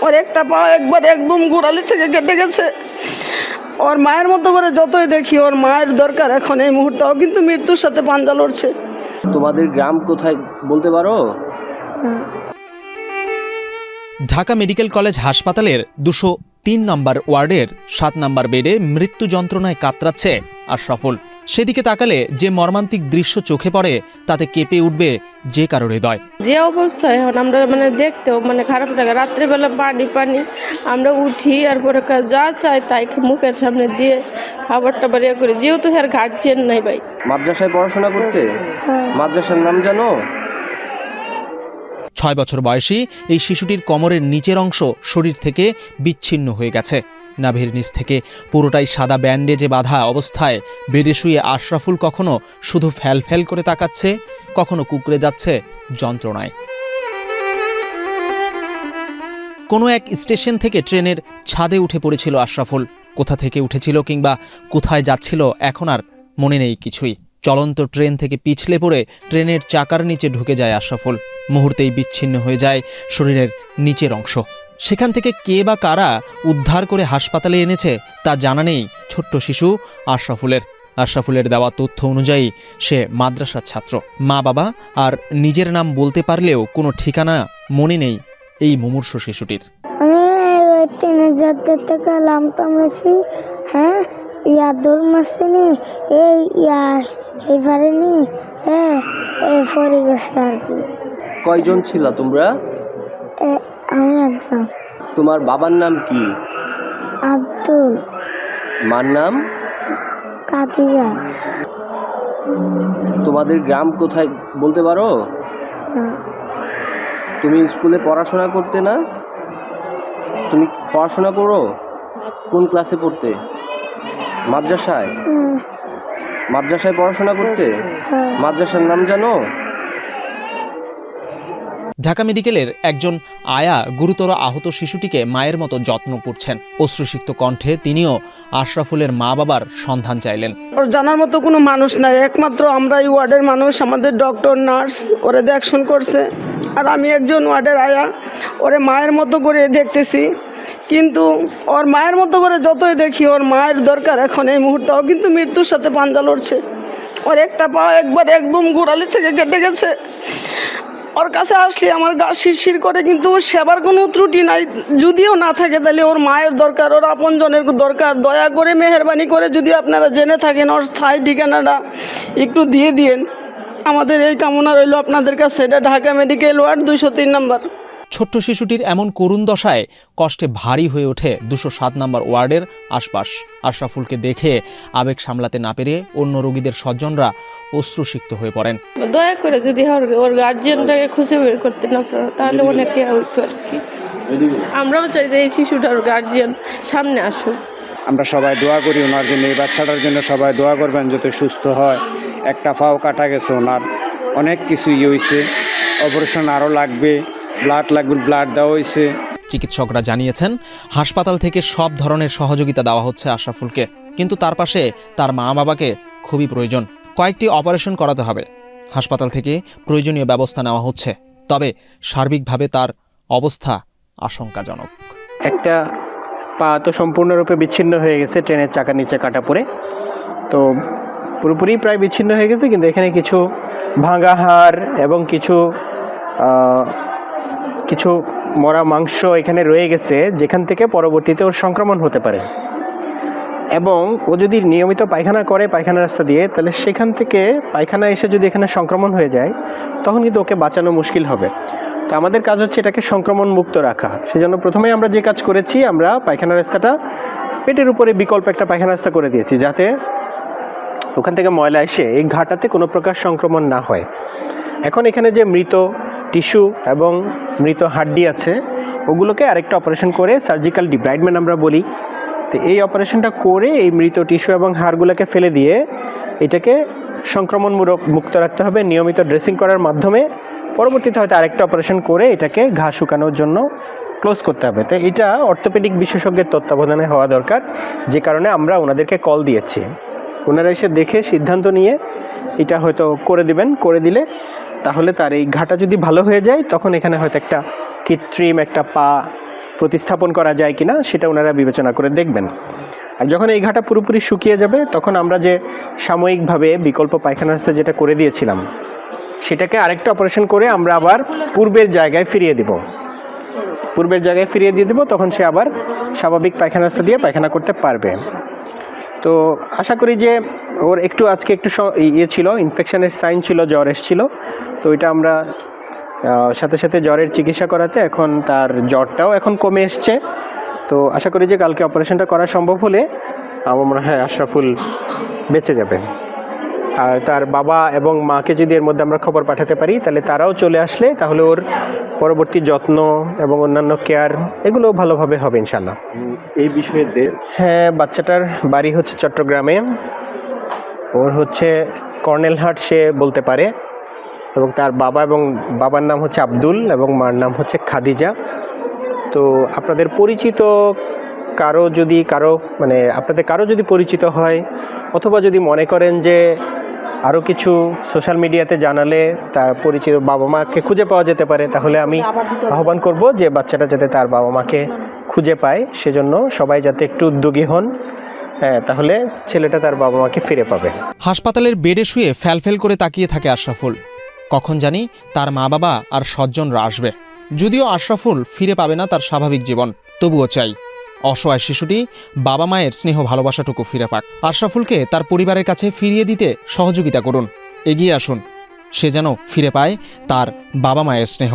ওর একটা পা একবার একদম গোড়ালি থেকে কেটে গেছে। ওর মায়ের মতো করে যতই দেখি, ওর মায়ের দরকার এখন এই মুহূর্তে। ও কিন্তু মৃত্যুর সাথে পাঞ্জা লড়ছে। তোমাদের গ্রাম কোথায় বলতে পারো? ঢাকা মেডিকেল কলেজ হাসপাতালের 203 নম্বর ওয়ার্ডের 7 নম্বর বেডে মৃত্যু যন্ত্রণায় কাতরাচ্ছে আশরাফুল। সেদিকে তাকালে যে মর্মান্তিক দৃশ্য চোখে পড়ে তাতে কেঁপে উঠবে যে কারো হৃদয়। যে অবস্থা এখন আমরা দেখতেও খারাপ লাগে। রাত্রেবেলা পানি আমরা উঠি, আর পরে যা চাই তাই মুখের সামনে দিয়ে খাবার টাবার করি, যেহেতু আর গার্জিয়ান নাই ভাই। মাদ্রাসায় পড়াশোনা করতে? মাদ্রাসার নাম জানো? 6 বছর বয়সী এই শিশুটির কোমরের নিচের অংশ শরীর থেকে বিচ্ছিন্ন হয়ে গেছে। নাভির নিচ থেকে পুরোটাই সাদা ব্যান্ডেজে বাঁধা অবস্থায় বেডে শুয়ে আশরাফুল কখনো শুধু ফ্যাল করে তাকাচ্ছে, কখনো কুঁকড়ে যাচ্ছে যন্ত্রণায়। কোনো এক স্টেশন থেকে ট্রেনের ছাদে উঠে পড়েছিল আশরাফুল। কোথা থেকে উঠেছিল কিংবা কোথায় যাচ্ছিল এখন আর মনে নেই কিছুই। চলন্ত ট্রেন থেকে পিছলে পড়ে ট্রেনের চাকার নিচে ঢুকে যায় আশরাফুল। মুহূর্তেই বিচ্ছিন্ন হয়ে যায় শরীরের নিচের অংশ। সেখান থেকে কে বা কারা উদ্ধার করে হাসপাতালে এনেছে তা জানা নেই ছোট্ট শিশু আশরাফুলের। আশরাফুলের দেওয়া তথ্য অনুযায়ী সে মাদ্রাসার ছাত্র। মা বাবা আর নিজের নাম বলতে পারলেও কোনো ঠিকানা মনে নেই এই মুমূর্ষু শিশুটির। কয়জন ছিল তোমরা? আমি একজন। তোমার বাবার নাম কি? আব্দুল। মার নাম? কাদিজা। তোমাদের গ্রাম কোথায় বলতে পারো? তুমি স্কুলে পড়াশোনা করতে না? তুমি পড়াশোনা করো? কোন ক্লাসে পড়তে? মাদ্রাসায়? মাদ্রাসায় পড়াশোনা করতে? মাদ্রাসার নাম জানো? ঢাকা মেডিকেলের একজন আয়া গুরুতর আহত শিশুটিকে মায়ের মতো যত্ন করছেন। অশ্রুসিক্ত কণ্ঠে তিনিও আশরাফুলের মা বাবার সন্ধান চাইলেন। ওর জানার মতো কোনো মানুষ নাই, একমাত্র আমরা এই ওয়ার্ডের মানুষ। আমাদের ডক্টর নার্স ওরে দেখশন করছে, আর আমি একজন ওয়ার্ডের আয়া। ওরে মায়ের মতো করে দেখতেছি, কিন্তু ওর মায়ের মতো করে যতই দেখি, ওর মায়ের দরকার এখন এই মুহূর্তে। ও কিন্তু মৃত্যুর সাথে পাঞ্জা লড়ছে। ওর একটা পা একবার একদম গোড়ালি থেকে কেটে গেছে। ওর কাছে আসলে আমার গা শিরশির করে, কিন্তু সেবার কোনো ত্রুটি নাই। যদিও না থাকে তাহলে ওর মায়ের দরকার, ওর আপনজনের দরকার। দয়া করে মেহেরবানি করে যদি আপনারা জেনে থাকেন ওর স্থায়ী ঠিকানাটা একটু দিয়ে দিয়েন। আমাদের এই কামনা রইল আপনাদের কাছে। এটা ঢাকা মেডিকেল ওয়ার্ড 203 নম্বর। ছোট্ট শিশুটির এমন করুণ দশায় কষ্টে ভারী হয়ে ওঠে 207 নম্বর ওয়ার্ডের আশপাশ। আশরাফুলকে দেখে আবেগ সামলাতে না পেরে অন্য রোগীদের স্বজনরা অশ্রুসিক্ত হয়ে পড়েন। দয়া করে যদি ওর গার্জিয়ানটাকে খুঁজে বের করতে না পারো তাহলে অনেক হইতো আর কি। আমরাও চাই যে এই শিশুটার গার্জিয়ান সামনে আসুক। আমরা সবাই দোয়া করি ওনার জন্য, এই বাচ্চাটার জন্য সবাই দোয়া করবেন যাতে সুস্থ হয়। একটা পাও কাটা গেছে, ওনার অনেক কিছু হয়েছে, অপারেশন আরও লাগবে, ব্লাড লাগবে, ব্লাড দেওয়া হয়েছে। চিকিৎসকরা জানিয়েছেন হাসপাতাল থেকে সব ধরনের সহযোগিতা দেওয়া হচ্ছে আশরাফুলকে, কিন্তু তার পাশে তার মা বাবাকে খুবই প্রয়োজন। কয়েকটি অপারেশন করাতে হবে। হাসপাতাল থেকে প্রয়োজনীয় ব্যবস্থা নেওয়া হচ্ছে, তবে সার্বিকভাবে তার অবস্থা আশঙ্কাজনক। একটা পা তো সম্পূর্ণরূপে বিচ্ছিন্ন হয়ে গেছে, ট্রেনের চাকার নিচে কাটা পড়ে, তো পুরোপুরি প্রায় বিচ্ছিন্ন হয়ে গেছে। কিন্তু এখানে কিছু ভাঙা হাড় এবং কিছু মরা মাংস এখানে রয়ে গেছে, যেখান থেকে পরবর্তীতে ওর সংক্রমণ হতে পারে। এবং ও যদি নিয়মিত পায়খানা করে পায়খানা রাস্তা দিয়ে, তাহলে সেখান থেকে পায়খানা এসে যদি এখানে সংক্রমণ হয়ে যায় তখন কিন্তু ওকে বাঁচানো মুশকিল হবে। তো আমাদের কাজ হচ্ছে এটাকে সংক্রমণ মুক্ত রাখা। সেজন্য প্রথমেই আমরা যে কাজ করেছি, আমরা পায়খানা রাস্তাটা পেটের উপরে বিকল্প একটা পায়খানা রাস্তা করে দিয়েছি, যাতে ওখান থেকে ময়লা এসে এই ঘাটাতে কোনো প্রকার সংক্রমণ না হয়। এখন এখানে যে মৃত টিস্যু এবং মৃত হাড্ডি আছে, ওগুলোকে আরেকটা অপারেশন করে, সার্জিক্যাল ডিব্রাইডমেন্ট আমরা বলি, তো এই অপারেশনটা করে এই মৃত টিস্যু এবং হাড়গুলোকে ফেলে দিয়ে এটাকে সংক্রমণ মুক্ত রাখতে হবে নিয়মিত ড্রেসিং করার মাধ্যমে। পরবর্তীতে হয়তো আরেকটা অপারেশন করে এটাকে ঘা শুকানোর জন্য ক্লোজ করতে হবে। তো এটা অর্থোপেডিক বিশেষজ্ঞের তত্ত্বাবধানে হওয়া দরকার, যে কারণে আমরা ওনাদেরকে কল দিয়েছি। ওনারা এসে দেখে সিদ্ধান্ত নিয়ে এটা হয়তো করে দিবেন। করে দিলে তাহলে তার এই ঘাটা যদি ভালো হয়ে যায়, তখন এখানে হয়তো একটা কৃত্রিম একটা পা প্রতিস্থাপন করা যায় কিনা সেটা ওনারা বিবেচনা করে দেখবেন। আর যখন এই ঘাটা পুরোপুরি শুকিয়ে যাবে তখন আমরা যে সাময়িকভাবে বিকল্প পায়খানা রাস্তা যেটা করে দিয়েছিলাম সেটাকে আরেকটা অপারেশন করে আমরা আবার পূর্বের জায়গায় ফিরিয়ে দিব। তখন সে আবার স্বাভাবিক পায়খানা রাস্তা দিয়ে পায়খানা করতে পারবে। তো আশা করি যে ওর আজকে একটু ইয়ে ছিল, ইনফেকশনের সাইন ছিল, জ্বর এসেছিল। তো এটা আমরা সাথে সাথে জ্বরের চিকিৎসা করাতে এখন তার জ্বরটাও এখন কমে এসছে। তো আশা করি যে কালকে অপারেশনটা করা সম্ভব হলে আমার মনে হয় আশরাফুল বেঁচে যাবে। আর তার বাবা এবং মাকে যদি এর মধ্যে আমরা খবর পাঠাতে পারি তাহলে তারাও চলে আসলে তাহলে ওর পরবর্তী যত্ন এবং অন্যান্য কেয়ার এগুলো ভালোভাবে হবে ইনশাল্লাহ। এই বিষয়ে হ্যাঁ, বাচ্চাটার বাড়ি হচ্ছে চট্টগ্রামে। ওর হচ্ছে কর্নেলহাট সে বলতে পারে, এবং তার বাবার নাম হচ্ছে আব্দুল এবং মার নাম হচ্ছে খাদিজা। তো আপনাদের পরিচিত আপনাদের কারো যদি পরিচিত হয় অথবা যদি মনে করেন যে আরও কিছু সোশ্যাল মিডিয়াতে জানালে তার পরিচিত বাবা মাকে খুঁজে পাওয়া যেতে পারে, তাহলে আমি আহ্বান করব যে বাচ্চাটা যাতে তার বাবা মাকে খুঁজে পায়, সেজন্য সবাই যাতে একটু উদ্যোগী হন। হ্যাঁ, তাহলে ছেলেটা তার বাবা মাকে ফিরে পাবে। হাসপাতালের বেডে শুয়ে ফ্যালফেল করে তাকিয়ে থাকে আশরাফুল। কখন জানি তার মা বাবা আর স্বজনরা আসবে। যদিও আশরাফুল ফিরে পাবে না তার স্বাভাবিক জীবন, তবুও চাই অসহায় শিশুটি বাবা মায়ের স্নেহ ভালোবাসাটুকু ফিরে পাক। আশরাফুলকে তার পরিবারের কাছে ফিরিয়ে দিতে সহযোগিতা করুন, এগিয়ে আসুন, সে যেন ফিরে পায় তার বাবা মায়ের স্নেহ।